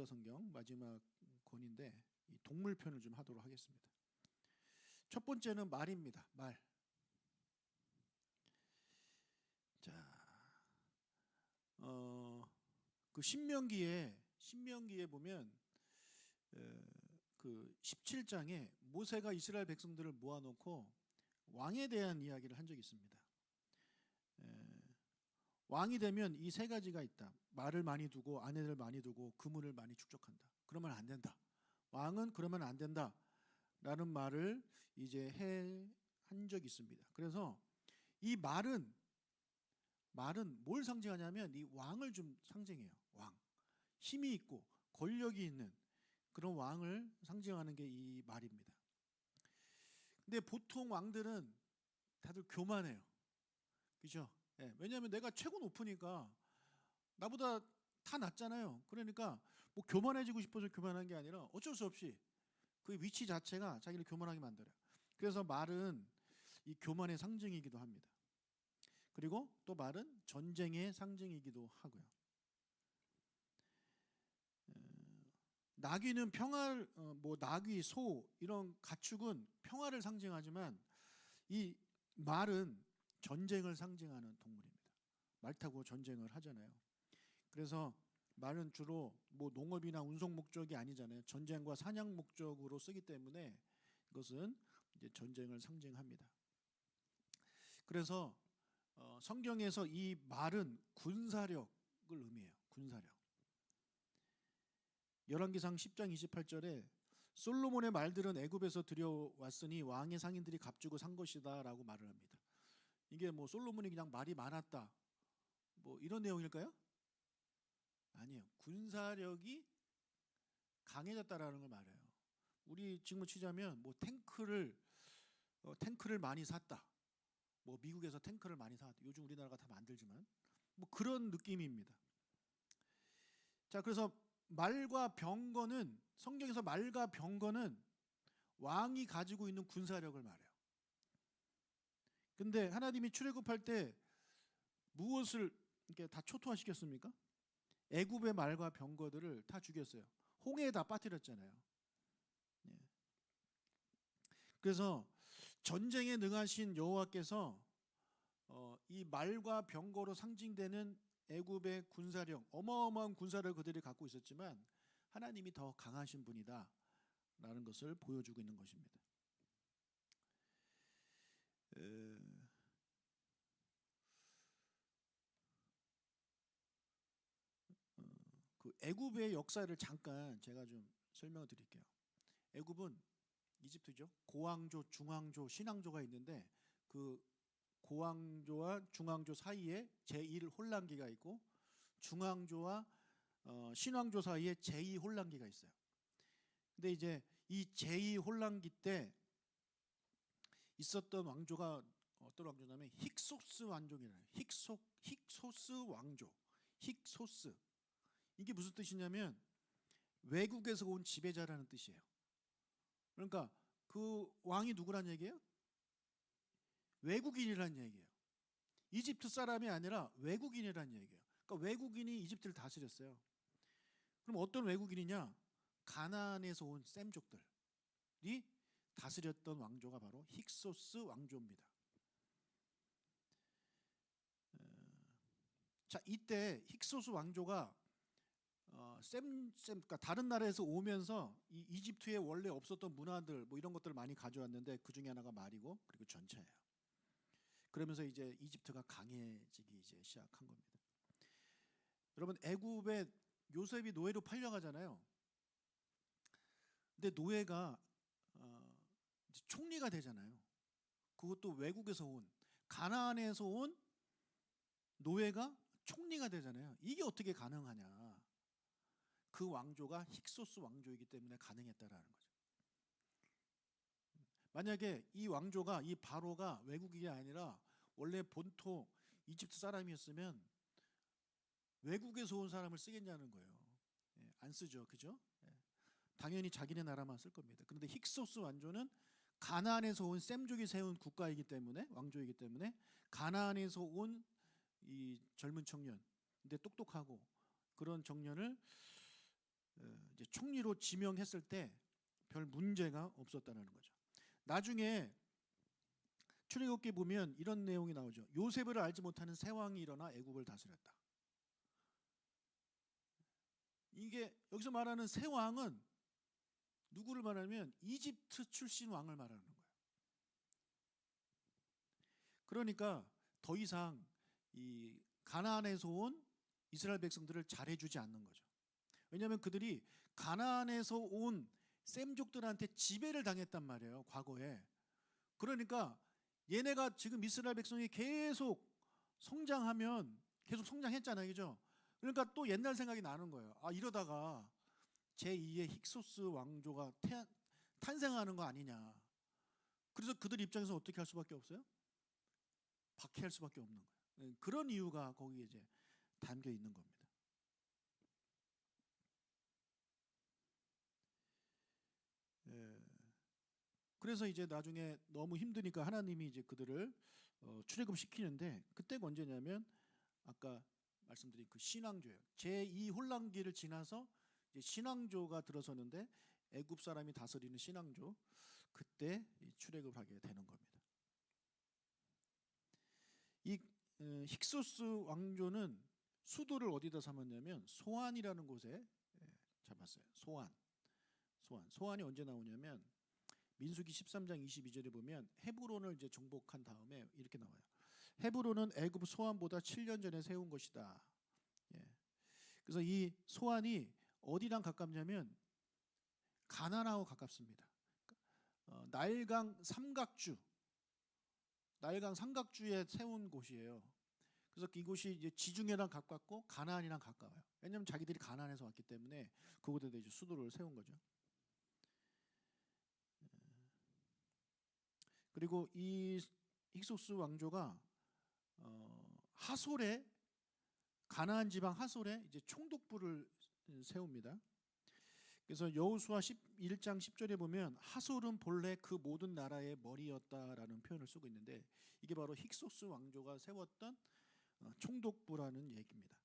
유다 성경 마지막 권인데 이 동물편을 좀 하도록 하겠습니다. 첫 번째는 말입니다. 말. 자, 그 신명기에 보면 그 17장에 모세가 이스라엘 백성들을 모아놓고 왕에 대한 이야기를 한 적이 있습니다. 왕이 되면 이 세 가지가 있다. 말을 많이 두고 아내를 많이 두고 그물을 많이 축적한다. 그러면 안 된다. 왕은 그러면 안 된다. 라는 말을 이제 한 적이 있습니다. 그래서 이 말은 뭘 상징하냐면 이 왕을 좀 상징해요. 왕. 힘이 있고 권력이 있는 그런 왕을 상징하는 게 이 말입니다. 근데 보통 왕들은 다들 교만해요. 그죠? 네, 왜냐하면 내가 최고 높으니까 나보다 다 낫잖아요. 그러니까 뭐 교만해지고 싶어서 교만한 게 아니라 어쩔 수 없이 그 위치 자체가 자기를 교만하게 만들어요. 그래서 말은 이 교만의 상징이기도 합니다. 그리고 또 말은 전쟁의 상징이기도 하고요. 나귀는 평화를, 나귀, 소 이런 가축은 평화를 상징하지만 이 말은 전쟁을 상징하는 동물입니다. 말 타고 전쟁을 하잖아요. 그래서 말은 주로 뭐 농업이나 운송 목적이 아니잖아요. 전쟁과 사냥 목적으로 쓰기 때문에 이것은 이제 전쟁을 상징합니다. 그래서 성경에서 이 말은 군사력을 의미해요. 군사력. 열왕기상 10장 28절에 솔로몬의 말들은 애굽에서 들여왔으니 왕의 상인들이 값주고 산 것이다라고 말을 합니다. 이게 뭐 솔로몬이 그냥 말이 많았다 뭐 이런 내용일까요? 아니에요. 군사력이 강해졌다라는 걸 말해요. 우리 지금 치자면 뭐 탱크를 많이 샀다. 뭐 미국에서 탱크를 많이 샀다. 요즘 우리나라가 다 만들지만 뭐 그런 느낌입니다. 자, 그래서 말과 병거는 성경에서 말과 병거는 왕이 가지고 있는 군사력을 말해요. 근데 하나님이 출애굽할 때 무엇을 이렇게 다 초토화시켰습니까? 애굽의 말과 병거들을 다 죽였어요. 홍해에 다 빠뜨렸잖아요. 예. 그래서 전쟁에 능하신 여호와께서 이 말과 병거로 상징되는 애굽의 군사력, 어마어마한 군사력을 그들이 갖고 있었지만 하나님이 더 강하신 분이다라는 것을 보여주고 있는 것입니다. 그 애굽의 역사를 잠깐 제가 좀 설명을 드릴게요. 애굽은 이집트죠. 고왕조, 중왕조, 신왕조가 있는데 그 고왕조와 중왕조 사이에 제1 혼란기가 있고 중왕조와 신왕조 사이에 제2 혼란기가 있어요. 근데 이제 이 제2 혼란기 때 있었던 왕조가 어떤 왕조냐면 힉소스 왕조이라요. 힉소스 왕조. 힉소스. 이게 무슨 뜻이냐면 외국에서 온 지배자라는 뜻이에요. 그러니까 그 왕이 누구란 얘기예요? 외국인이란 얘기예요. 이집트 사람이 아니라 외국인이란 얘기예요. 그러니까 외국인이 이집트를 다스렸어요. 그럼 어떤 외국인이냐? 가나안에서 온 셈족들이 다스렸던 왕조가 바로 힉소스 왕조입니다. 자, 이때 힉소스 왕조가 그러니까 다른 나라에서 오면서 이 이집트에 원래 없었던 문화들 뭐 이런 것들을 많이 가져왔는데 그 중에 하나가 말이고 그리고 전차예요. 그러면서 이제 이집트가 강해지기 이제 시작한 겁니다. 여러분 애굽에 요셉이 노예로 팔려가잖아요. 근데 노예가 이제 총리가 되잖아요. 그것도 외국에서 온 가나안에서 온 노예가 총리가 되잖아요. 이게 어떻게 가능하냐? 그 왕조가 힉소스 왕조이기 때문에 가능했다라는 거죠. 만약에 이 왕조가 이 바로가 외국인이 아니라 원래 본토 이집트 사람이었으면 외국에서 온 사람을 쓰겠냐는 거예요. 안 쓰죠, 그죠? 당연히 자기네 나라만 쓸 겁니다. 그런데 힉소스 왕조는 가나안에서 온 셈족이 세운 국가이기 때문에 왕조이기 때문에 가나안에서 온 이 젊은 청년, 근데 똑똑하고 그런 청년을 총리로 지명했을 때 별 문제가 없었다는 거죠. 나중에 출애굽기 보면 이런 내용이 나오죠. 요셉을 알지 못하는 새 왕이 일어나 애굽을 다스렸다. 이게 여기서 말하는 새 왕은 누구를 말하면 이집트 출신 왕을 말하는 거예요. 그러니까 더 이상 이 가나안에서 온 이스라엘 백성들을 잘해주지 않는 거죠. 왜냐하면 그들이 가나안에서 온 셈족들한테 지배를 당했단 말이에요, 과거에. 그러니까 얘네가 지금 이스라엘 백성이 계속 성장하면 계속 성장했잖아요, 그죠? 그러니까 또 옛날 생각이 나는 거예요. 아, 이러다가 제2의 힉소스 왕조가 탄생하는 거 아니냐. 그래서 그들 입장에서 어떻게 할 수밖에 없어요? 박해할 수밖에 없는 거예요. 그런 이유가 거기에 이제 담겨 있는 겁니다. 그래서 이제 나중에 너무 힘드니까 하나님이 이제 그들을 출애굽시키는데, 그때가 언제냐면 아까 말씀드린 그 신왕조예요. 제2 혼란기를 지나서 이제 신왕조가 들어서는데, 애굽 사람이 다스리는 신왕조, 그때 출애굽을 하게 되는 겁니다. 이 힉소스 왕조는 수도를 어디다 삼았냐면 소안이라는 곳에 잡았어요. 소안이 언제 나오냐면 민수기 13장 22절에 보면 헤브론을 이제 정복한 다음에 이렇게 나와요. 헤브론은 애굽 소안보다 7년 전에 세운 것이다. 그래서 이 소안이 어디랑 가깝냐면 가나안하고 가깝습니다. 나일강 삼각주에 세운 곳이에요. 그래서 이곳이 이제 지중해랑 가깝고 가나안이랑 가까워요. 왜냐하면 자기들이 가나안에서 왔기 때문에 그곳에다 이제 수도를 세운 거죠. 그리고 이 힉소스 왕조가 하솔에, 가나안 지방 하솔에 이제 총독부를 세웁니다. 그래서 여호수아 11장 10절에 보면 하솔은 본래 그 모든 나라의 머리였다라는 표현을 쓰고 있는데, 이게 바로 힉소스 왕조가 세웠던 총독부라는 얘기입니다.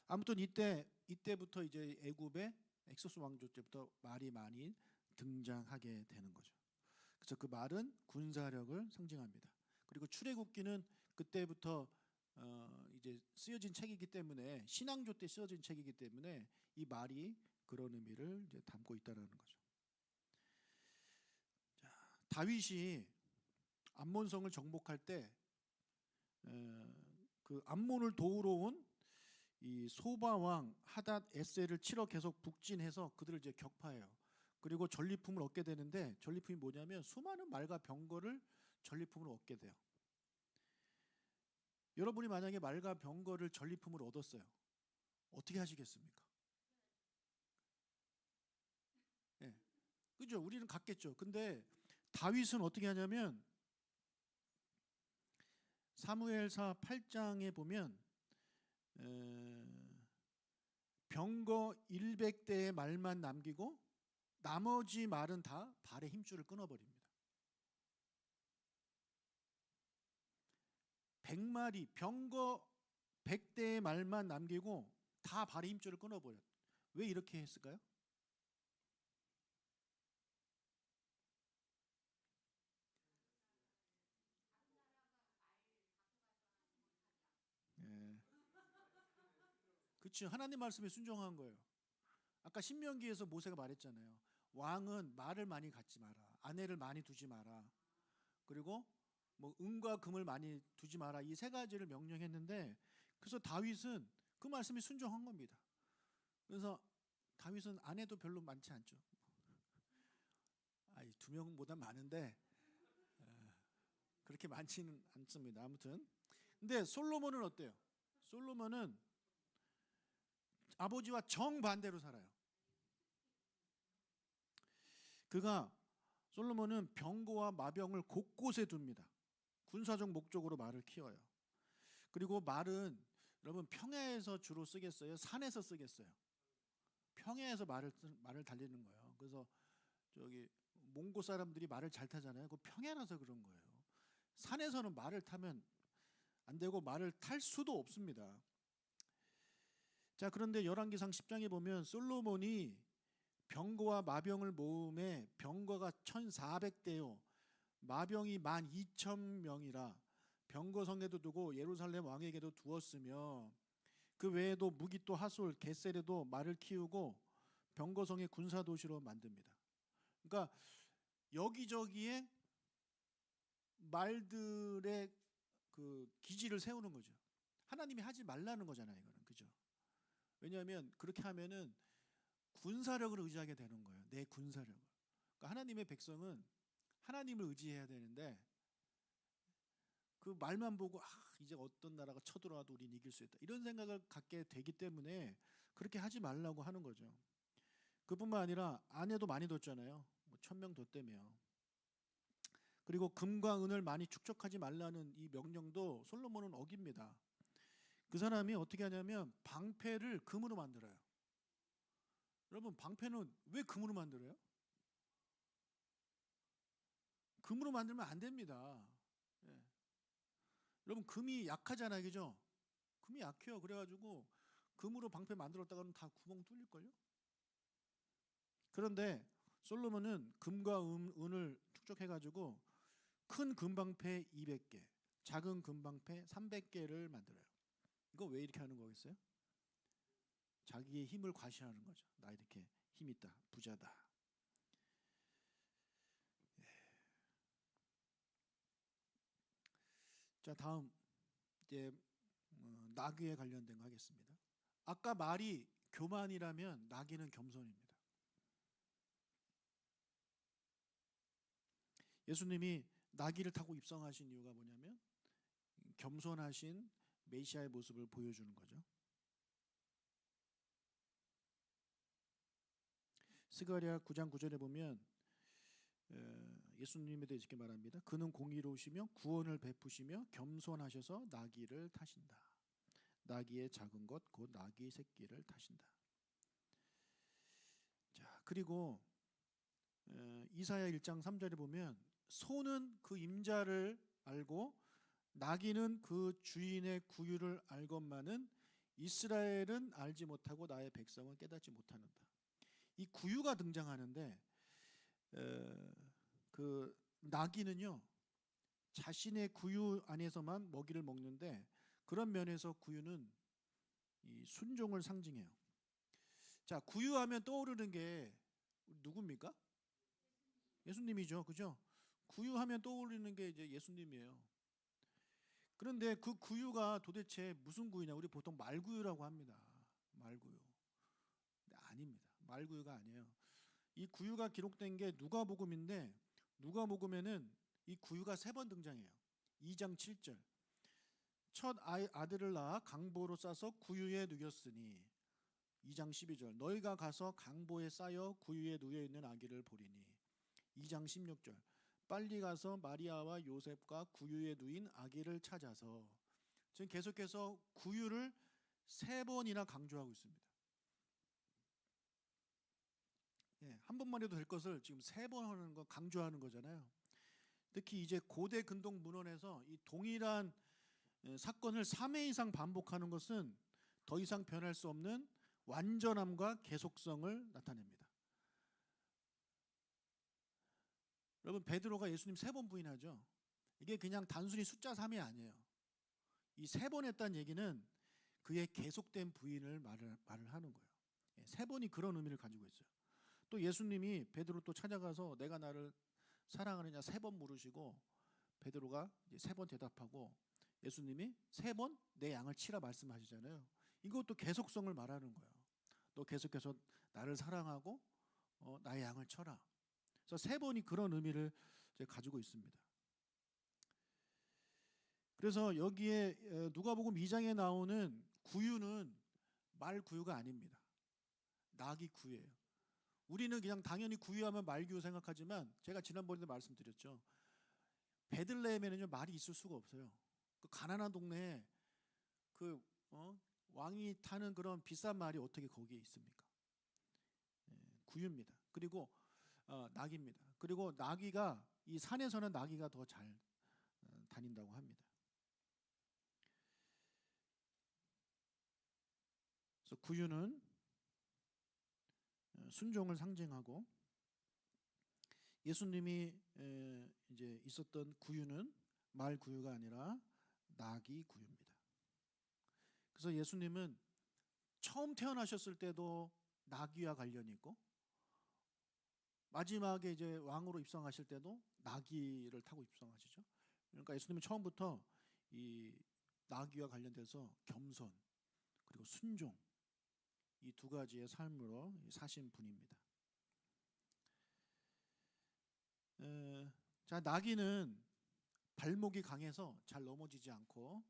아무튼 이때부터 이제 애굽의 힉소스 왕조 때부터 말이 많이 등장하게 되는 거죠. 그래서 그 말은 군사력을 상징합니다. 그리고 출애굽기는 그때부터 이제 쓰여진 책이기 때문에, 신왕조 때 쓰여진 책이기 때문에 이 말이 그런 의미를 이제 담고 있다라는 거죠. 자, 다윗이 암몬성을 정복할 때 그 암몬을 도우러 온 이 소바 왕 하닷 에셀을 치러 계속 북진해서 그들을 이제 격파해요. 그리고 전리품을 얻게 되는데, 전리품이 뭐냐면 수많은 말과 병거를 전리품으로 얻게 돼요. 여러분이 만약에 말과 병거를 전리품으로 얻었어요. 어떻게 하시겠습니까? 네. 그죠? 우리는 갔겠죠. 근데 다윗은 어떻게 하냐면 사무엘사 8장에 보면 병거 100대의 말만 남기고 나머지 말은 다 발의 힘줄을 끊어버립니다. 100마리 병거 100대의 말만 남기고 다 발의 힘줄을 끊어버려요. 왜 이렇게 했을까요? 그렇죠. 하나님 말씀에 순종한 거예요. 아까 신명기에서 모세가 말했잖아요. 왕은 말을 많이 갖지 마라. 아내를 많이 두지 마라. 그리고 뭐 은과 금을 많이 두지 마라. 이 세 가지를 명령했는데, 그래서 다윗은 그 말씀에 순종한 겁니다. 그래서 다윗은 아내도 별로 많지 않죠. 아니, 2명보다 많은데 그렇게 많지는 않습니다. 아무튼 근데 솔로몬은 어때요? 솔로몬은 아버지와 정반대로 살아요. 솔로몬은 병거와 마병을 곳곳에 둡니다. 군사적 목적으로 말을 키워요. 그리고 말은 여러분 평야에서 주로 쓰겠어요? 산에서 쓰겠어요? 평야에서 말을 달리는 거예요. 그래서 저기 몽고 사람들이 말을 잘 타잖아요. 그 평야라서 그런 거예요. 산에서는 말을 타면 안 되고 말을 탈 수도 없습니다. 자, 그런데 열왕기상 10장에 보면 솔로몬이 병거와 마병을 모음에 병거가 1,400대요. 마병이 12,000명이라 병거성에도 두고 예루살렘 왕에게도 두었으며 그 외에도 무기또 하솔 겟셀에도 말을 키우고 병거성의 군사 도시로 만듭니다. 그러니까 여기저기에 말들의 그 기지를 세우는 거죠. 하나님이 하지 말라는 거잖아요, 이거는. 그죠? 왜냐하면 그렇게 하면은 군사력을 의지하게 되는 거예요. 내 군사력을. 그러니까 하나님의 백성은 하나님을 의지해야 되는데 그 말만 보고 이제 어떤 나라가 쳐들어와도 우리는 이길 수 있다, 이런 생각을 갖게 되기 때문에 그렇게 하지 말라고 하는 거죠. 그뿐만 아니라 아내도 많이 뒀잖아요. 뭐 1,000명 뒀다며. 그리고 금과 은을 많이 축적하지 말라는 이 명령도 솔로몬은 어깁니다. 그 사람이 어떻게 하냐면 방패를 금으로 만들어요. 여러분, 방패는 왜 금으로 만들어요? 금으로 만들면 안 됩니다. 예. 여러분, 금이 약하잖아요, 그죠? 금이 약해요. 그래가지고 금으로 방패 만들었다가는 다 구멍 뚫릴걸요? 그런데 솔로몬은 금과 은을 축적해가지고 큰 금방패 200개, 작은 금방패 300개를 만들어요. 이거 왜 이렇게 하는 거겠어요? 자기의 힘을 과시하는 거죠. 나 이렇게 힘 있다, 부자다. 자, 다음 이제 나귀에 관련된 거 하겠습니다. 아까 말이 교만이라면 나귀는 겸손입니다. 예수님이 나귀를 타고 입성하신 이유가 뭐냐면 겸손하신 메시아의 모습을 보여주는 거죠. 스가랴 9장 9절에 보면 예수님에 대해 이렇게 말합니다. 그는 공의로우시며 구원을 베푸시며 겸손하셔서 나귀를 타신다. 나귀의 작은 것 곧 나귀 새끼를 타신다. 자, 그리고 이사야 1장 3절에 보면 소는 그 임자를 알고 나귀는 그 주인의 구유를 알건만은 이스라엘은 알지 못하고 나의 백성은 깨닫지 못하는다. 이 구유가 등장하는데 그 나귀는요 자신의 구유 안에서만 먹이를 먹는데 그런 면에서 구유는 이 순종을 상징해요. 자, 구유하면 떠오르는 게 누굽니까? 예수님이죠, 그죠? 구유하면 떠오르는 게 이제 예수님이에요. 그런데 그 구유가 도대체 무슨 구유냐? 우리 보통 말구유라고 합니다. 말구유. 아닙니다. 말구유가 아니에요. 이 구유가 기록된 게 누가복음인데 누가복음에는 이 구유가 3번 등장해요. 2장 7절. 첫 아들을 낳아 강보로 싸서 구유에 누겼으니 2장 12절. 너희가 가서 강보에 쌓여 구유에 누여 있는 아기를 보리니 2장 16절. 빨리 가서 마리아와 요셉과 구유에 누인 아기를 찾아서. 지금 계속해서 구유를 3번이나 강조하고 있습니다. 예, 한 번만 해도 될 것을 지금 3번 하는 거 강조하는 거잖아요. 특히 이제 고대 근동 문헌에서 이 동일한 사건을 3회 이상 반복하는 것은 더 이상 변할 수 없는 완전함과 계속성을 나타냅니다. 여러분, 베드로가 예수님 3번 부인하죠. 이게 그냥 단순히 숫자 3이 아니에요. 이 3번 했다는 얘기는 그의 계속된 부인을 말을 하는 거예요. 3번이 그런 의미를 가지고 있어요. 또 예수님이 베드로 또 찾아가서 내가 나를 사랑하느냐 3번 물으시고 베드로가 이제 3번 대답하고 예수님이 3번 내 양을 치라 말씀하시잖아요. 이것도 계속성을 말하는 거예요. 너 계속해서 나를 사랑하고 나의 양을 쳐라. 그래서 3번이 그런 의미를 이제 가지고 있습니다. 그래서 여기에 누가복음 2장에 나오는 구유는 말 구유가 아닙니다. 나귀 구유예요. 우리는 그냥 당연히 구유하면 말구유 생각하지만 제가 지난번에도 말씀드렸죠. 베들레헴에는요 말이 있을 수가 없어요. 그 가난한 동네에 그 왕이 타는 그런 비싼 말이 어떻게 거기에 있습니까? 구유입니다. 그리고 나귀입니다. 그리고 나귀가 이 산에서는 나귀가 더 잘 다닌다고 합니다. 그래서 구유는 순종을 상징하고 예수님이 이제 있었던 구유는 말 구유가 아니라 나귀 구유입니다. 그래서 예수님은 처음 태어나셨을 때도 나귀와 관련이 있고 마지막에 이제 왕으로 입성하실 때도 나귀를 타고 입성하시죠. 그러니까 예수님은 처음부터 이 나귀와 관련돼서 겸손 그리고 순종 이 두 가지의 삶으로 사신 분입니다. 자, 나귀는 발목이 강해서 잘 넘어지지 않고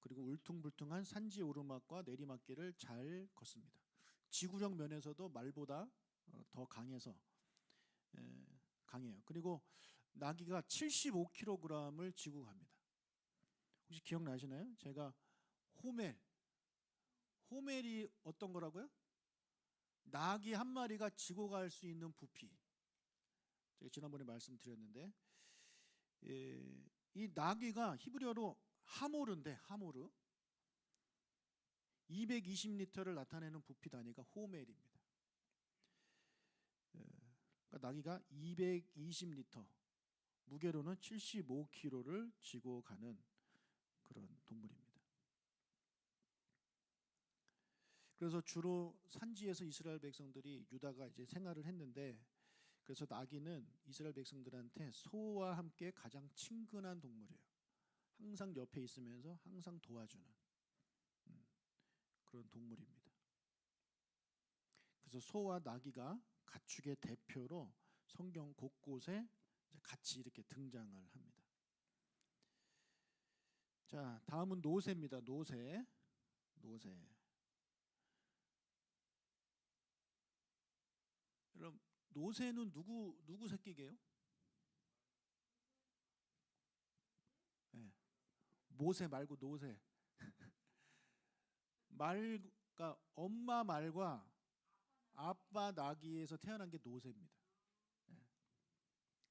그리고 울퉁불퉁한 산지 오르막과 내리막길을 잘 걷습니다. 지구력 면에서도 말보다 더 강해서 강해요. 그리고 나귀가 75kg을 지고 갑니다. 혹시 기억나시나요? 제가 호멜이 어떤 거라고요? 나귀 한 마리가 지고 갈 수 있는 부피. 제가 지난번에 말씀드렸는데 이 나귀가 히브리어로 하모르인데 하모르 220리터를 나타내는 부피 단위가 호멜입니다. 그러니까 나귀가 220리터 무게로는 75kg를 지고 가는 그런 동물입니다. 그래서 주로 산지에서 이스라엘 백성들이 유다가 이제 생활을 했는데 그래서 나귀는 이스라엘 백성들한테 소와 함께 가장 친근한 동물이에요. 항상 옆에 있으면서 항상 도와주는 그런 동물입니다. 그래서 소와 나귀가 가축의 대표로 성경 곳곳에 같이 이렇게 등장을 합니다. 자, 다음은 노새입니다. 노새. 여러분, 노새는 누구 새끼게요? 네. 모새 말고 노새. 그러니까 엄마 말과 아빠 나귀에서 태어난 게 노새입니다. 네.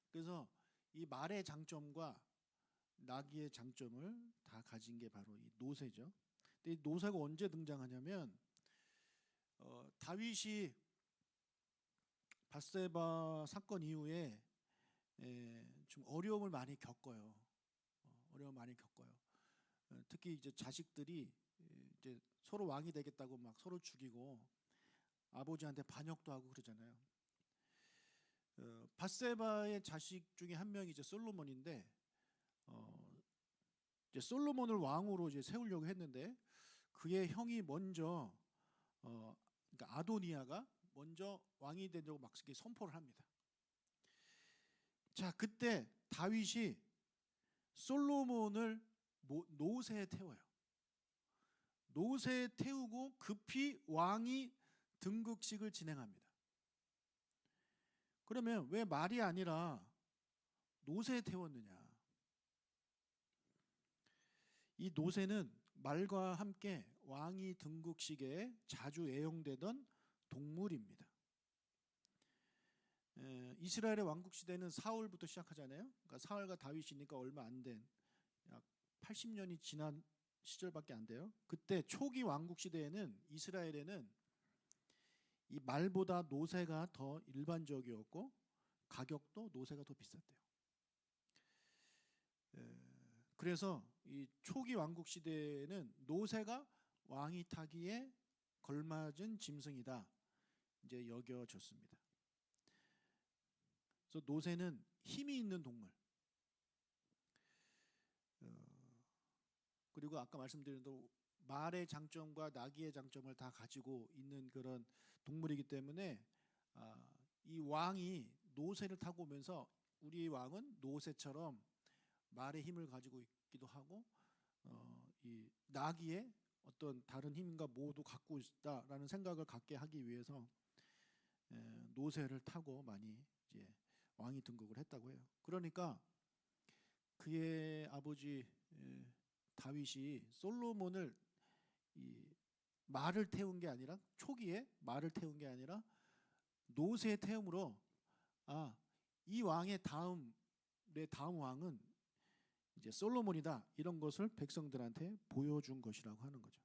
그래서 이 말의 장점과 나귀의 장점을 다 가진 게 바로 이 노새죠. 근데 이 노새가 언제 등장하냐면 다윗이 밧세바 사건 이후에 좀 어려움을 많이 겪어요. 특히 이제 자식들이 이제 서로 왕이 되겠다고 막 서로 죽이고 아버지한테 반역도 하고 그러잖아요. 밧세바의 자식 중에 한 명이 이제 솔로몬인데 이제 솔로몬을 왕으로 이제 세우려고 했는데 그의 형이 먼저 그러니까 아도니아가 먼저 왕이 되려고 막 선포를 합니다. 자, 그때 다윗이 솔로몬을 노새에 태워요. 노새에 태우고 급히 왕이 등극식을 진행합니다. 그러면 왜 말이 아니라 노새에 태웠느냐? 이 노새는 말과 함께 왕이 등극식에 자주 애용되던 동물입니다. 이스라엘의 왕국 시대는 사울부터 시작하잖아요. 그러니까 사울과 다윗이니까 얼마 안 된 약 80년이 지난 시절밖에 안 돼요. 그때 초기 왕국 시대에는 이스라엘에는 이 말보다 노새가 더 일반적이었고 가격도 노새가 더 비쌌대요. 그래서 이 초기 왕국 시대에는 노새가 왕이 타기에 걸맞은 짐승이다 이제 여겨졌습니다. 그래서 노새는 힘이 있는 동물. 그리고 아까 말씀드린 대로 말의 장점과 나귀의 장점을 다 가지고 있는 그런 동물이기 때문에 이 왕이 노새를 타고 오면서 우리 왕은 노새처럼 말의 힘을 가지고 있기도 하고 이 나귀의 어떤 다른 힘과 모두 갖고 있다라는 생각을 갖게 하기 위해서 노새를 타고 많이 이제 왕이 등극을 했다고 해요. 그러니까 그의 아버지 다윗이 솔로몬을 이 말을 태운 게 아니라 초기에 말을 태운 게 아니라 노새에 태움으로 이 왕의 내 다음 왕은 이제 솔로몬이다 이런 것을 백성들한테 보여준 것이라고 하는 거죠.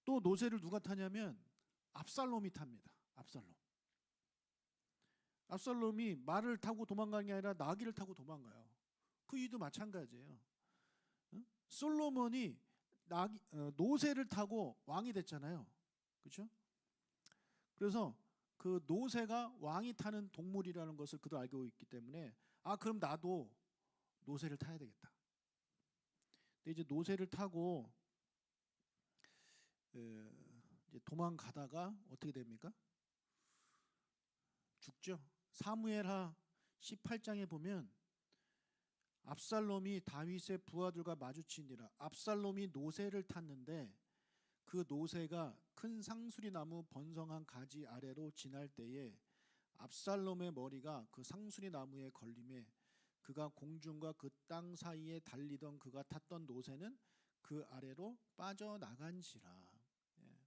또 노새를 누가 타냐면 압살롬이 탑니다. 압살롬이 말을 타고 도망가는 게 아니라 나귀를 타고 도망가요. 그 이유도 마찬가지예요. 솔로몬이 노새를 타고 왕이 됐잖아요. 그렇죠? 그래서 그 노새가 왕이 타는 동물이라는 것을 그도 알고 있기 때문에 그럼 나도 노새를 타야 되겠다. 근데 이제 노새를 타고 이제 도망가다가 어떻게 됩니까? 죽죠. 사무엘하 18장에 보면 압살롬이 다윗의 부하들과 마주치니라. 압살롬이 노새를 탔는데 그 노새가 큰 상수리 나무 번성한 가지 아래로 지날 때에 압살롬의 머리가 그 상수리 나무에 걸림에 그가 공중과 그 땅 사이에 달리던 그가 탔던 노새는 그 아래로 빠져나간지라. 예.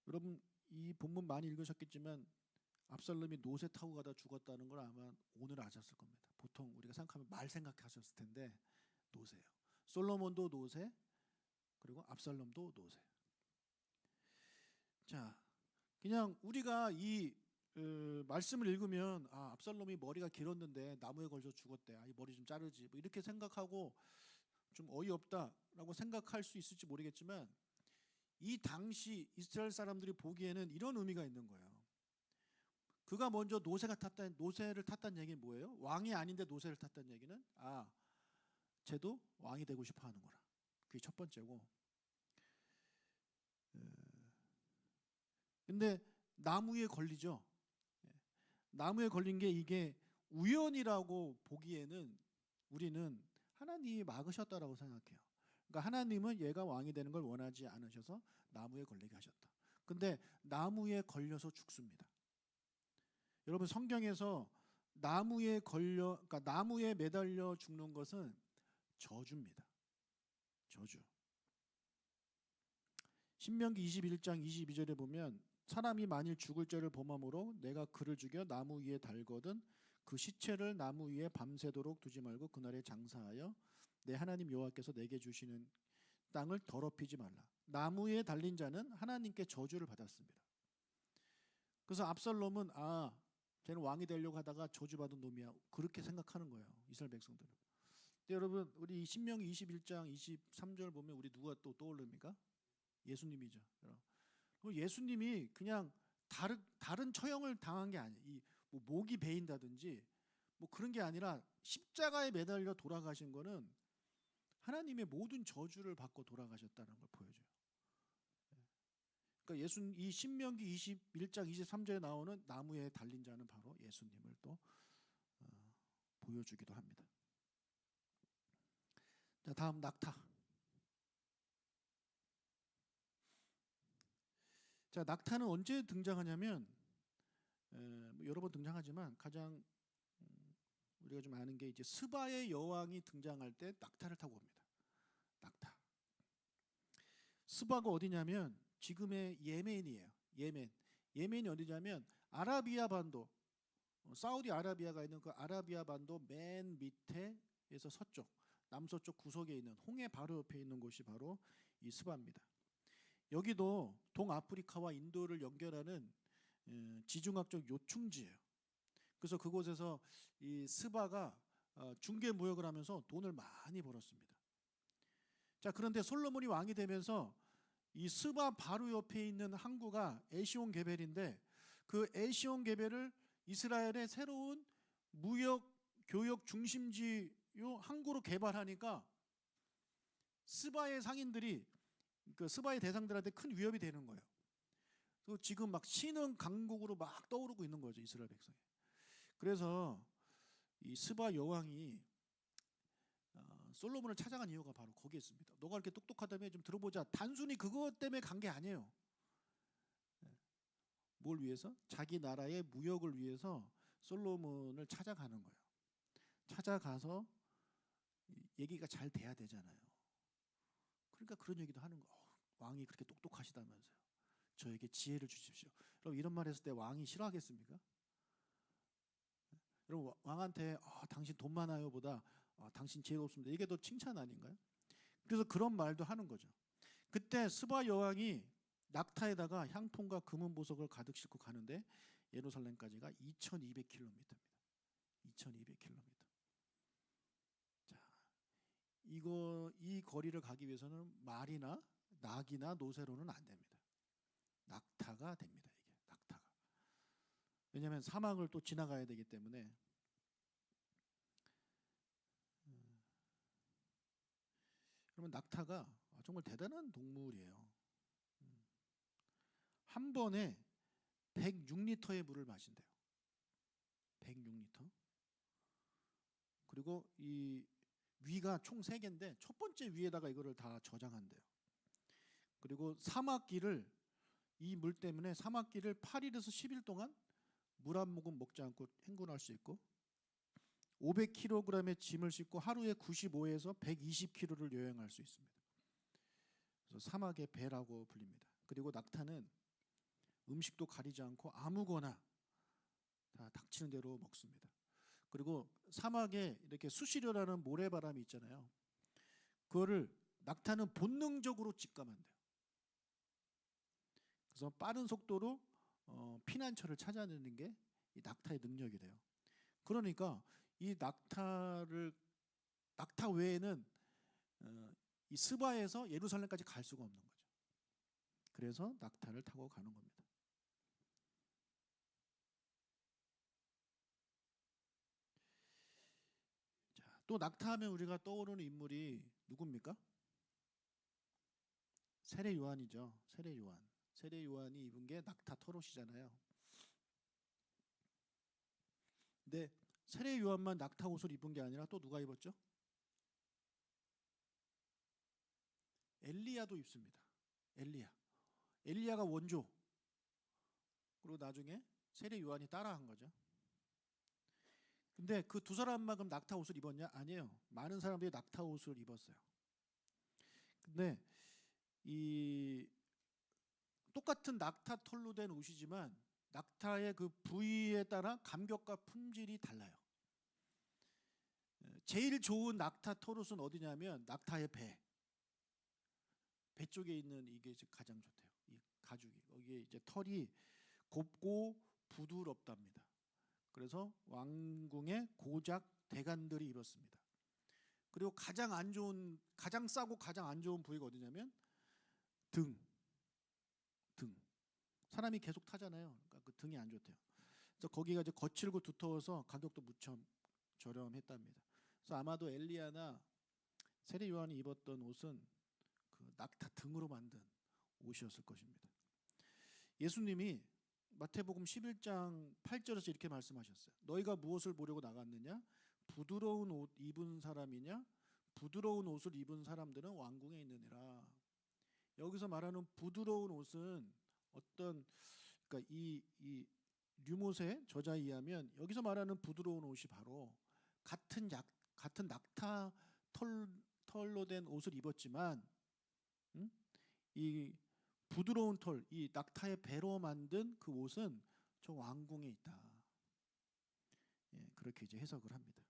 여러분 이 본문 많이 읽으셨겠지만 압살롬이 노새 타고 가다 죽었다는 걸 아마 오늘 아셨을 겁니다. 보통 우리가 생각하면 말 생각하셨을 텐데 노새예요. 솔로몬도 노새, 그리고 압살롬도 노새. 자, 그냥 우리가 이 말씀을 읽으면 압살롬이 머리가 길었는데 나무에 걸려 죽었대. 이 머리 좀 자르지. 뭐 이렇게 생각하고 좀 어이없다라고 생각할 수 있을지 모르겠지만 이 당시 이스라엘 사람들이 보기에는 이런 의미가 있는 거예요. 그가 먼저 노새를 탔다는 얘기는 뭐예요? 왕이 아닌데 노새를 탔다는 얘기는 쟤도 왕이 되고 싶어 하는구나. 그게 첫 번째고. 근데 나무에 걸리죠. 나무에 걸린 게 이게 우연이라고 보기에는 우리는 하나님이 막으셨다라고 생각해요. 그러니까 하나님은 얘가 왕이 되는 걸 원하지 않으셔서 나무에 걸리게 하셨다. 근데 나무에 걸려서 죽습니다. 여러분 성경에서 그러니까 나무에 매달려 죽는 것은 저주입니다. 저주. 신명기 21장 22절에 보면 사람이 만일 죽을 죄를 범함으로 내가 그를 죽여 나무 위에 달거든 그 시체를 나무 위에 밤새도록 두지 말고 그날에 장사하여 내 하나님 여호와께서 내게 주시는 땅을 더럽히지 말라. 나무에 달린 자는 하나님께 저주를 받았습니다. 그래서 압살롬은 쟤는 왕이 되려고 하다가 저주받은 놈이야. 그렇게 생각하는 거예요. 이스라엘 백성들은. 근데 여러분 우리 신명기 21장 23절 보면 우리 누가 또 떠오릅니까? 예수님이죠. 예수님이 그냥 다른 처형을 당한 게 아니에요. 뭐 목이 베인다든지 뭐 그런 게 아니라 십자가에 매달려 돌아가신 거는 하나님의 모든 저주를 받고 돌아가셨다는 걸 보여줘요. 그러니까 이 신명기 21장 23절에 나오는 나무에 달린 자는 바로 예수님을 또 보여주기도 합니다. 자, 다음 낙타. 자, 낙타는 언제 등장하냐면 여러 번 등장하지만 가장 우리가 좀 아는 게 이제 스바의 여왕이 등장할 때 낙타를 타고 옵니다. 낙타. 스바가 어디냐면 지금의 예멘이에요. 예멘이 어디냐면 아라비아 반도, 사우디 아라비아가 있는 그 아라비아 반도 맨 밑에에서 서쪽, 남서쪽 구석에 있는 홍해 바로 옆에 있는 곳이 바로 이 스바입니다. 여기도 동아프리카와 인도를 연결하는 지중학적 요충지예요. 그래서 그곳에서 이 스바가 중개 무역을 하면서 돈을 많이 벌었습니다. 자, 그런데 솔로몬이 왕이 되면서 이 스바 바로 옆에 있는 항구가 에시온 게벨인데 그 에시온 게벨을 이스라엘의 새로운 무역 교역 중심지요 항구로 개발하니까 스바의 상인들이 그 스바의 대상들한테 큰 위협이 되는 거예요. 그래서 지금 막 신흥 강국으로 막 떠오르고 있는 거죠, 이스라엘 백성이. 그래서 이 스바 여왕이 솔로몬을 찾아간 이유가 바로 거기에 있습니다. 너가 이렇게 똑똑하다며 좀 들어보자. 단순히 그것 때문에 간 게 아니에요. 뭘 위해서? 자기 나라의 무역을 위해서 솔로몬을 찾아가는 거예요. 찾아가서 얘기가 잘 돼야 되잖아요. 그러니까 그런 얘기도 하는 거예요. 왕이 그렇게 똑똑하시다면서요. 저에게 지혜를 주십시오. 그럼 이런 말 했을 때 왕이 싫어하겠습니까? 여러분 왕한테 당신 돈 많아요 보다 당신 지혜롭습니다. 이게 더 칭찬 아닌가요? 그래서 그런 말도 하는 거죠. 그때 스바 여왕이 낙타에다가 향품과 금은 보석을 가득 싣고 가는데 예루살렘까지가 2200km입니다. 2200km. 자, 이 거리를 가기 위해서는 말이나 낙이나 노새로는 안 됩니다. 낙타가 됩니다. 이게 낙타가. 왜냐하면 사막을 또 지나가야 되기 때문에. 그러면 낙타가 정말 대단한 동물이에요. 한 번에 106리터의 물을 마신대요. 106리터. 그리고 이 위가 총 3개인데 첫 번째 위에다가 이거를 다 저장한대요. 그리고 사막길을 이 물 때문에 사막길을 8일에서 10일 동안 물 한 모금 먹지 않고 행군할 수 있고 500kg의 짐을 싣고 하루에 95에서 120km를 여행할 수 있습니다. 그래서 사막의 배라고 불립니다. 그리고 낙타는 음식도 가리지 않고 아무거나 다 닥치는 대로 먹습니다. 그리고 사막에 이렇게 수시려라는 모래바람이 있잖아요. 그거를 낙타는 본능적으로 직감한대요. 그래서 빠른 속도로 피난처를 찾아내는 게 이 낙타의 능력이 돼요. 그러니까 이 낙타 외에는 이 스바에서 예루살렘까지 갈 수가 없는 거죠. 그래서 낙타를 타고 가는 겁니다. 자, 또 낙타하면 우리가 떠오르는 인물이 누굽니까? 세례 요한이죠. 세례 요한. 세례 요한이 입은 게 낙타 털옷이잖아요. 근데 세례 요한만 낙타 옷을 입은 게 아니라 또 누가 입었죠? 엘리야도 입습니다. 엘리야가 원조. 그리고 나중에 세례 요한이 따라한 거죠. 근데 그 두 사람만 그럼 낙타 옷을 입었냐? 아니에요. 많은 사람들이 낙타 옷을 입었어요. 근데 이 똑같은 낙타 털로 된 옷이지만 낙타의 그 부위에 따라 감격과 품질이 달라요. 제일 좋은 낙타 털옷은 어디냐면 낙타의 배 쪽에 있는 이게 가장 좋대요. 이 가죽이 여기에 이제 털이 곱고 부드럽답니다. 그래서 왕궁의 고작 대간들이 입었습니다. 그리고 가장 싸고 가장 안 좋은 부위가 어디냐면 등. 사람이 계속 타잖아요. 그러니까 그 등이 안 좋대요. 그래서 거기가 이제 거칠고 두터워서 가격도 무척 저렴했답니다. 그래서 아마도 엘리야나 세례 요한이 입었던 옷은 그 낙타 등으로 만든 옷이었을 것입니다. 예수님이 마태복음 11장 8절에서 이렇게 말씀하셨어요. 너희가 무엇을 보려고 나갔느냐? 부드러운 옷 입은 사람이냐? 부드러운 옷을 입은 사람들은 왕궁에 있느니라. 여기서 말하는 부드러운 옷은 그러니까 이 류못의 저자에 의하면 여기서 말하는 부드러운 옷이 바로 같은 낙타 털로 된 옷을 입었지만 이 부드러운 털, 이 낙타의 배로 만든 그 옷은 저 왕궁에 있다. 그렇게 이제 해석을 합니다.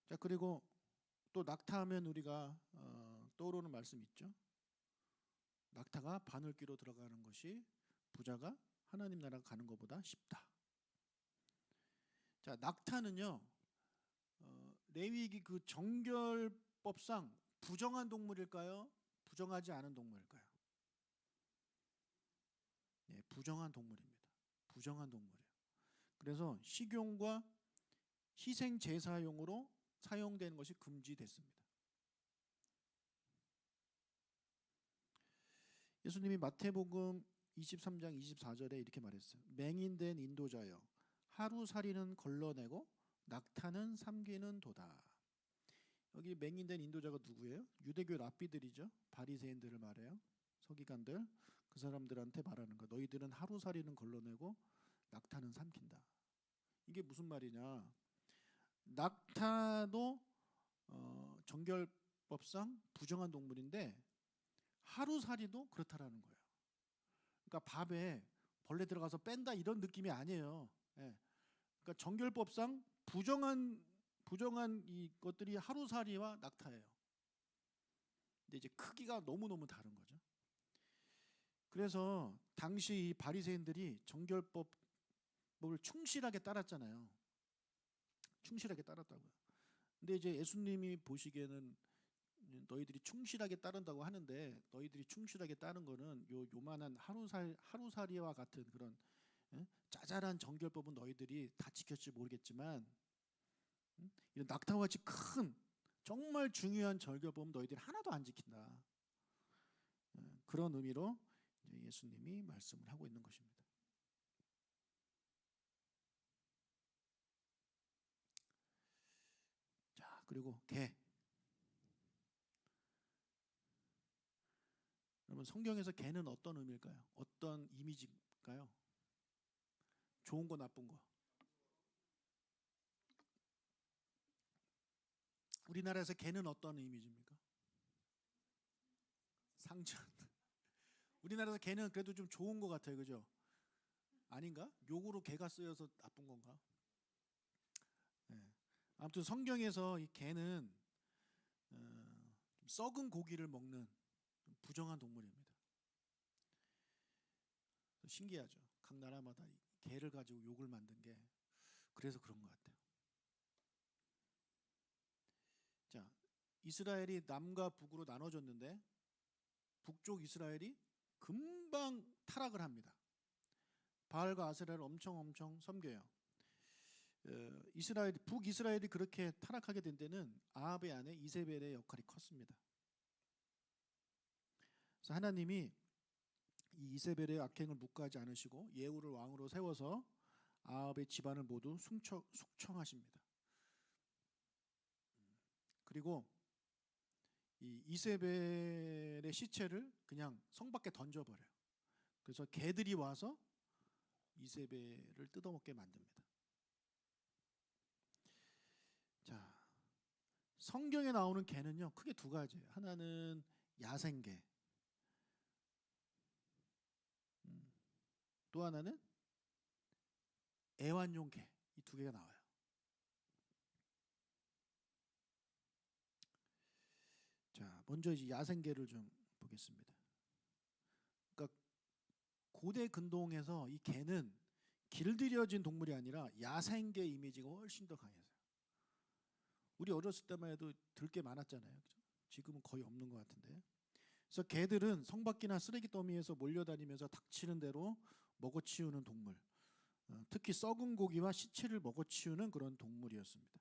자, 그리고 또 낙타하면 우리가 떠오르는 말씀 있죠. 낙타가 바늘귀로 들어가는 것이 부자가 하나님 나라 가는 것보다 쉽다. 자, 낙타는요 레위기 그 정결법상 부정한 동물일까요? 부정하지 않은 동물일까요? 네, 부정한 동물입니다. 부정한 동물이에요. 그래서 식용과 희생 제사용으로 사용되는 것이 금지됐습니다. 예수님이 마태복음 23장 24절에 이렇게 말했어요. 맹인된 인도자여 하루살이는 걸러내고 낙타는 삼키는 도다. 여기 맹인된 인도자가 누구예요? 유대교 랍비들이죠. 바리새인들을 말해요. 서기관들. 그 사람들한테 말하는 거. 너희들은 하루살이는 걸러내고 낙타는 삼킨다. 이게 무슨 말이냐? 낙타도 정결법상 부정한 동물인데 하루살이도 그렇다라는 거예요. 그러니까 밥에 벌레 들어가서 뺀다 이런 느낌이 아니에요. 그러니까 정결법상 부정한 부정한 이 것들이 하루살이와 낙타예요. 근데 이제 크기가 너무너무 다른 거죠. 그래서 당시 이 바리새인들이 정결법을 충실하게 따랐잖아요. 충실하게 따랐다고요. 근데 이제 예수님이 보시기에는 너희들이 충실하게 따른다고 하는데, 너희들이 충실하게 따른 거는 요만한 하루살이와 같은 그런 짜잘한 정결법은 너희들이 다 지켰지 모르겠지만, 이런 낙타와 같이 큰 정말 중요한 정결법은 너희들이 하나도 안 지킨다. 그런 의미로 이제 예수님이 말씀을 하고 있는 것입니다. 자, 그리고 개. 그러면 성경에서 개는 어떤 의미일까요? 어떤 이미지일까요? 좋은 거 나쁜 거. 우리나라에서 개는 어떤 이미지입니까? 상전. 우리나라에서 개는 그래도 좀 좋은 것 같아요, 그죠? 아닌가? 욕으로 개가 쓰여서 나쁜 건가? 네. 아무튼 성경에서 이 개는 좀 썩은 고기를 먹는 좀 부정한 동물입니다. 신기하죠. 각 나라마다 이 개를 가지고 욕을 만든 게 그래서 그런 것 같아요. 자, 이스라엘이 남과 북으로 나눠졌는데 북쪽 이스라엘이 금방 타락을 합니다. 바알과 아세라를 엄청 섬겨요. 북이스라엘이 그렇게 타락하게 된 데는 아합의 아내 이세벨의 역할이 컸습니다. 그래서 하나님이 이 이세벨의 악행을 묵과하지 않으시고 예후를 왕으로 세워서 아합의 집안을 모두 숙청하십니다. 그리고 이 이세벨의 시체를 그냥 성 밖에 던져버려요. 그래서 개들이 와서 이세벨을 뜯어먹게 만듭니다. 자, 성경에 나오는 개는요 크게 두 가지예요. 하나는 야생개, 또 하나는 애완용 개. 이 두 개가 나와요. 자, 먼저 이제 야생개를 좀 보겠습니다. 그러니까 고대 근동에서 이 개는 길들여진 동물이 아니라 야생개 이미지가 훨씬 더 강했어요. 우리 어렸을 때만 해도 들개 많았잖아요. 그죠? 지금은 거의 없는 것 같은데. 그래서 개들은 성 밖이나 쓰레기 더미에서 몰려다니면서 닥치는 대로 먹어치우는 동물. 특히 썩은 고기와 시체를 먹어치우는 그런 동물이었습니다.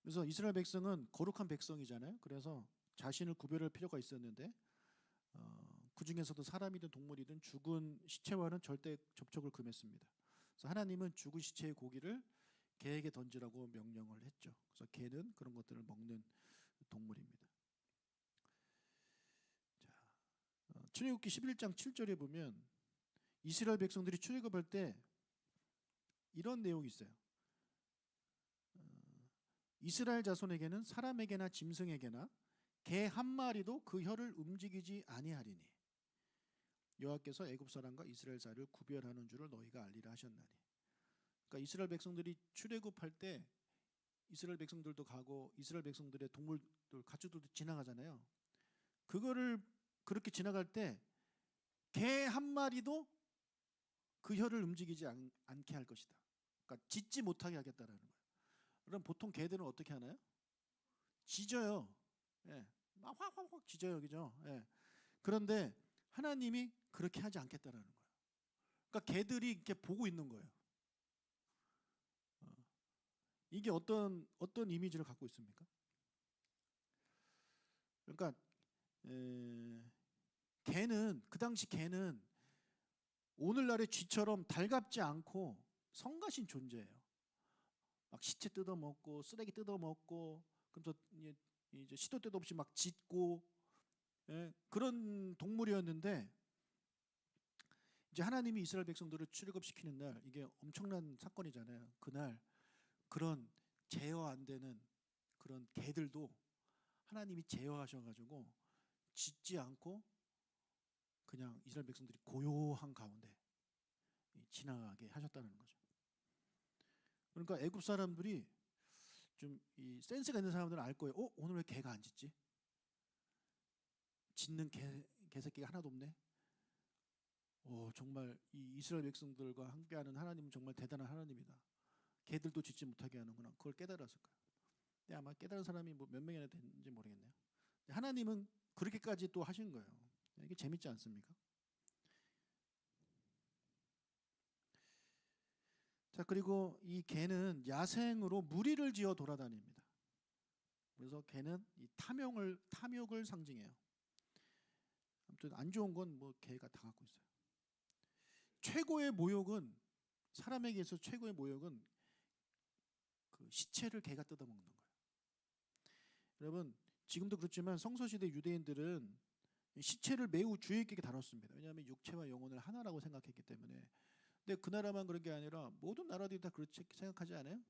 그래서 이스라엘 백성은 거룩한 백성이잖아요. 그래서 자신을 구별할 필요가 있었는데 그 중에서도 사람이든 동물이든 죽은 시체와는 절대 접촉을 금했습니다. 그래서 하나님은 죽은 시체의 고기를 개에게 던지라고 명령을 했죠. 그래서 개는 그런 것들을 먹는 동물입니다. 자, 출애굽기 11장 7절에 보면 이스라엘 백성들이 출애굽할 때 이런 내용이 있어요. 이스라엘 자손에게는 사람에게나 짐승에게나 개 한 마리도 그 혀를 움직이지 아니하리니 여호와께서 애굽 사람과 이스라엘 사이를 구별하는 줄을 너희가 알리라 하셨나니. 그러니까 이스라엘 백성들이 출애굽할 때 이스라엘 백성들도 가고 이스라엘 백성들의 동물들 가축들도 지나가잖아요. 그거를 그렇게 지나갈 때 개 한 마리도 그 혀를 움직이지 않게 할 것이다. 그러니까 짖지 못하게 하겠다라는 거예요. 그럼 보통 개들은 어떻게 하나요? 짖어요. 예. 막 확 짖어요, 그죠? 예. 그런데 하나님이 그렇게 하지 않겠다라는 거예요. 그러니까 개들이 이렇게 보고 있는 거예요. 이게 어떤 이미지를 갖고 있습니까? 그러니까 개는 그 당시 개는 오늘날의 쥐처럼 달갑지 않고 성가신 존재예요. 막 시체 뜯어먹고 쓰레기 뜯어먹고 그러면서 이제 시도 때도 없이 막 짖고 그런 동물이었는데 이제 하나님이 이스라엘 백성들을 출애굽시키는 날 이게 엄청난 사건이잖아요. 그날 그런 제어 안 되는 그런 개들도 하나님이 제어하셔가지고 짖지 않고 그냥 이스라엘 백성들이 고요한 가운데 지나가게 하셨다는 거죠. 그러니까 애굽 사람들이 좀 이 센스가 있는 사람들은 알 거예요. 오늘 왜 개가 안 짖지? 짖는 개새끼가 하나도 없네. 정말 이 이스라엘 백성들과 함께하는 하나님은 정말 대단한 하나님이다. 개들도 짖지 못하게 하는구나. 그걸 깨달았을 거예요. 근데 아마 깨달은 사람이 뭐 몇 명이나 됐는지 모르겠네요. 하나님은 그렇게까지 또 하신 거예요. 이게 재밌지 않습니까? 자, 그리고 이 개는 야생으로 무리를 지어 돌아다닙니다. 그래서 개는 이 탐욕을 상징해요. 아무튼 안 좋은 건 뭐 개가 다 갖고 있어요. 최고의 모욕은 사람에게 있어서 최고의 모욕은 그 시체를 개가 뜯어먹는 거예요. 여러분 지금도 그렇지만 성서시대 유대인들은 시체를 매우 주의 깊게 다뤘습니다. 왜냐하면 육체와 영혼을 하나라고 생각했기 때문에. 근데 그 나라만 그런 게 아니라 모든 나라들이 다 그렇게 생각하지 않아요?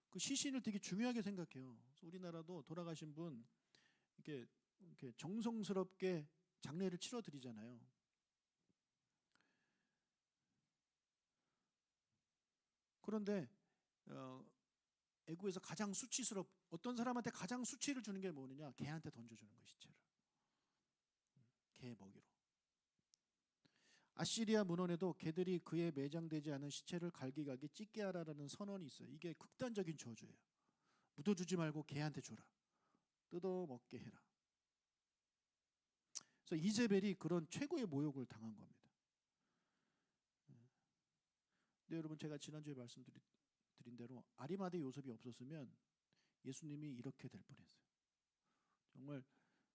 그 시신을 되게 중요하게 생각해요. 그래서 우리나라도 돌아가신 분 이렇게 정성스럽게 장례를 치러드리잖아요. 그런데 애국에서 가장 어떤 사람한테 가장 수치를 주는 게 뭐느냐? 개한테 던져주는 거, 시체를. 개 먹이로. 아시리아 문헌에도 개들이 그에 매장되지 않은 시체를 갈기갈기 찢게 하라라는 선언이 있어요. 이게 극단적인 저주예요. 묻어주지 말고 개한테 줘라. 뜯어먹게 해라. 그래서 이세벨이 그런 최고의 모욕을 당한 겁니다. 근데 여러분 제가 지난주에 말씀드린 대로 아리마대 요셉이 없었으면 예수님이 이렇게 될 뻔했어요. 정말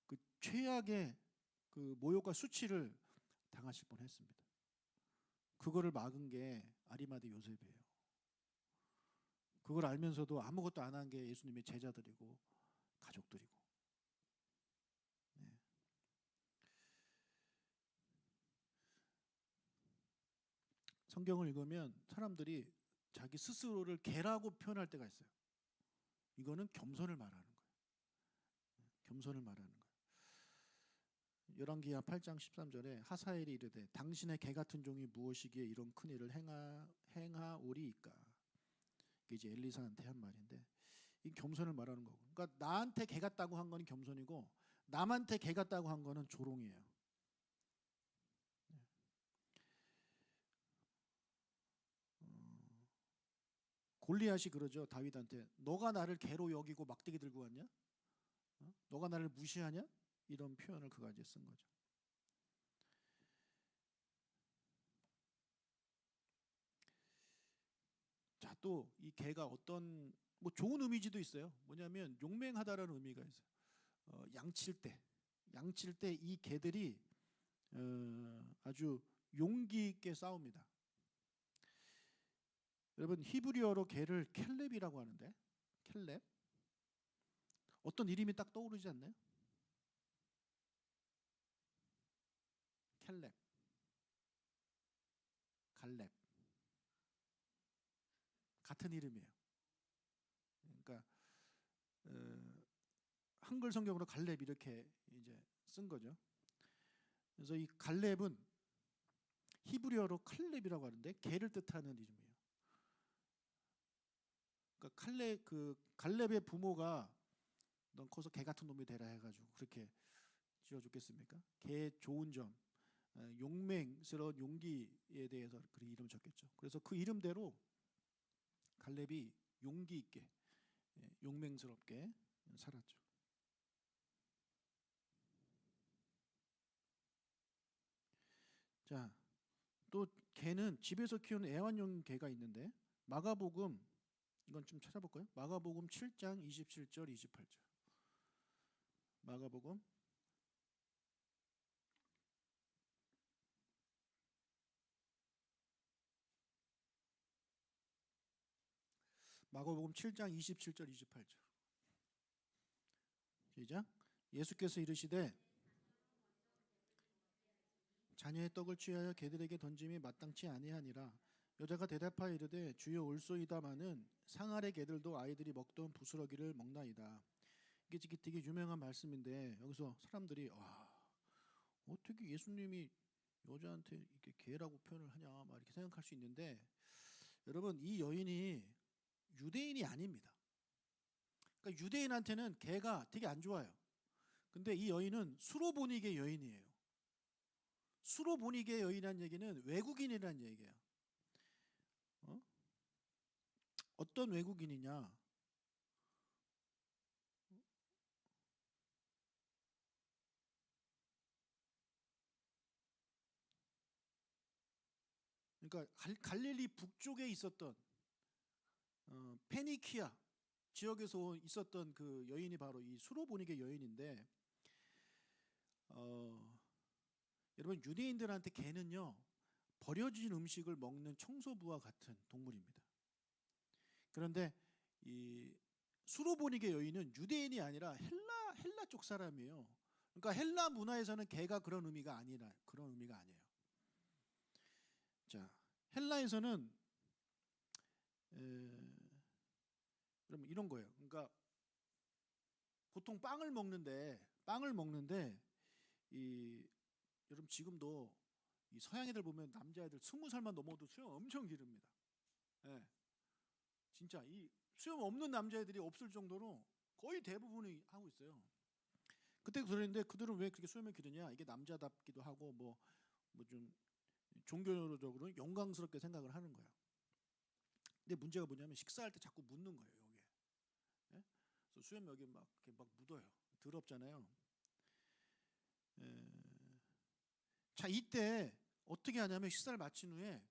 그 최악의 그 모욕과 수치를 당하실 뻔했습니다. 그거를 막은 게 아리마대 요셉이에요. 그걸 알면서도 아무것도 안 한 게 예수님의 제자들이고 가족들이고. 네. 성경을 읽으면 사람들이 자기 스스로를 개라고 표현할 때가 있어요. 이거는 겸손을 말하는 거예요. 겸손을 말하는 거예요. 열왕기하 8장 13절에 하사엘이 이르되 당신의 개 같은 종이 무엇이기에 이런 큰 일을 행하오리이까. 이게 이제 엘리사한테 한 말인데 이 겸손을 말하는 거고. 그러니까 나한테 개 같다고 한 거는 겸손이고 남한테 개 같다고 한 거는 조롱이에요. 골리앗이 그러죠. 다윗한테 너가 나를 개로 여기고 막대기 들고 왔냐? 너가 나를 무시하냐? 이런 표현을 그가 이제 쓴 거죠. 자, 또 이 개가 어떤 뭐 좋은 의미지도 있어요. 뭐냐면 용맹하다라는 의미가 있어요. 양칠 때 이 개들이 아주 용기 있게 싸웁니다. 여러분 히브리어로 개를 켈렙이라고 하는데 켈렙 어떤 이름이 딱 떠오르지 않나요? 켈렙, 갈렙 같은 이름이에요. 그러니까 한글 성경으로 갈렙 이렇게 이제 쓴 거죠. 그래서 이 갈렙은 히브리어로 칼렙이라고 하는데 개를 뜻하는 이름이에요. 그러니까 갈렙의 부모가 넌 커서 개 같은 놈이 되라 해가지고 그렇게 지어줬겠습니까? 개의 좋은 점, 용맹스러운 용기에 대해서 그 이름을 줬겠죠. 그래서 그 이름대로 갈렙이 용기 있게 용맹스럽게 살았죠. 자, 또 개는 집에서 키우는 애완용 개가 있는데 마가복음 이건 좀 찾아볼까요? 마가복음 7장 27절 28절. 마가복음 7장 27절 28절. 시작. 예수께서 이르시되 자녀의 떡을 취하여 개들에게 던짐이 마땅치 아니하니라. 여자가 대답하여 이르되 주여 올소이다마는 상아래 개들도 아이들이 먹던 부스러기를 먹나이다. 이게 되게 유명한 말씀인데 여기서 사람들이 와 어떻게 예수님이 여자한테 이렇게 개라고 표현을 하냐 막 이렇게 생각할 수 있는데 여러분 이 여인이 유대인이 아닙니다. 그러니까 유대인한테는 개가 되게 안 좋아요. 근데 이 여인은 수로보니게 여인이에요. 수로보니게 여인이라는 얘기는 외국인이라는 얘기예요. 어? 어떤 외국인이냐? 그러니까 갈릴리 북쪽에 있었던 페니키아 지역에서 있었던 그 여인이 바로 이 수로보니게 여인인데 여러분 유대인들한테 개는요 버려진 음식을 먹는 청소부와 같은 동물입니다. 그런데 이 수로보니게 여인은 유대인이 아니라 헬라 쪽 사람이에요. 그러니까 헬라 문화에서는 개가 그런 의미가 아니라 그런 의미가 아니에요. 자, 헬라에서는 그럼 이런 거예요. 그러니까 보통 빵을 먹는데 이 여러분 지금도 이 서양 애들 보면 남자애들 20살만 넘어도 수염 엄청 기릅니다. 예. 진짜 이 수염 없는 남자애들이 없을 정도로 거의 대부분이 하고 있어요. 그때 그랬는데 그들은 왜 그렇게 수염을 기르냐? 이게 남자답기도 하고 뭐 좀 종교적으로 영광스럽게 생각을 하는 거예요. 근데 문제가 뭐냐면 식사할 때 자꾸 묻는 거예요, 여기에. 예? 그래서 수염 여기 막 이렇게 막 묻어요. 더럽잖아요. 자, 이때 어떻게 하냐면 식사를 마친 후에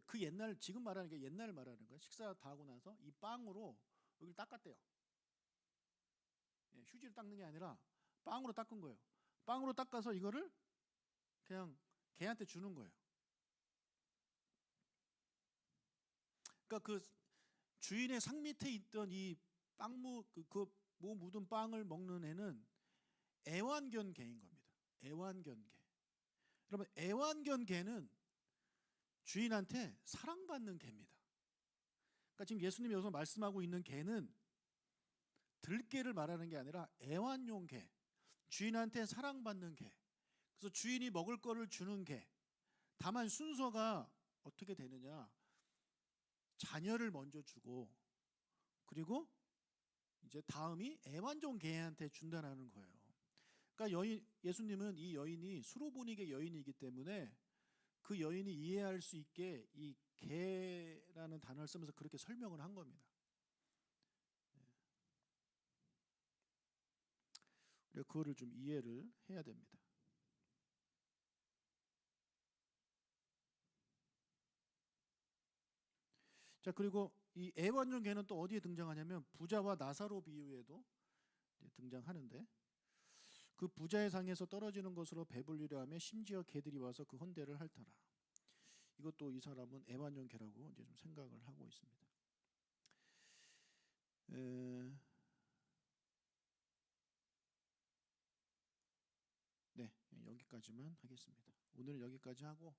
그 옛날 지금 말하는 게 옛날 말하는 거예요. 식사 다 하고 나서 이 빵으로 여기를 닦았대요. 예, 휴지를 닦는 게 아니라 빵으로 닦은 거예요. 빵으로 닦아서 이거를 그냥 개한테 주는 거예요. 그러니까 그 주인의 상 밑에 있던 이 빵무 뭐 묻은 빵을 먹는 애는 애완견 개인 겁니다. 애완견 개. 여러분 애완견 개는 주인한테 사랑받는 개입니다. 그러니까 지금 예수님이 여기서 말씀하고 있는 개는 들개를 말하는 게 아니라 애완용 개, 주인한테 사랑받는 개. 그래서 주인이 먹을 거를 주는 개. 다만 순서가 어떻게 되느냐? 자녀를 먼저 주고 그리고 이제 다음이 애완종 개한테 준다는 거예요. 그러니까 예수님은 이 여인이 수로보니게 여인이기 때문에 그 여인이 이해할 수 있게 이 개라는 단어를 쓰면서 그렇게 설명을 한 겁니다. 우리가 그거를 좀 이해를 해야 됩니다. 자, 그리고 이 애완종 개는 또 어디에 등장하냐면 부자와 나사로 비유에도 등장하는데 그 부자의 상에서 떨어지는 것으로 배불리려 하며 심지어 개들이 와서 그 헌대를 핥더라. 이것도 이 사람은 애완용 개라고 이제 좀 생각을 하고 있습니다. 네, 여기까지만 하겠습니다. 오늘 여기까지 하고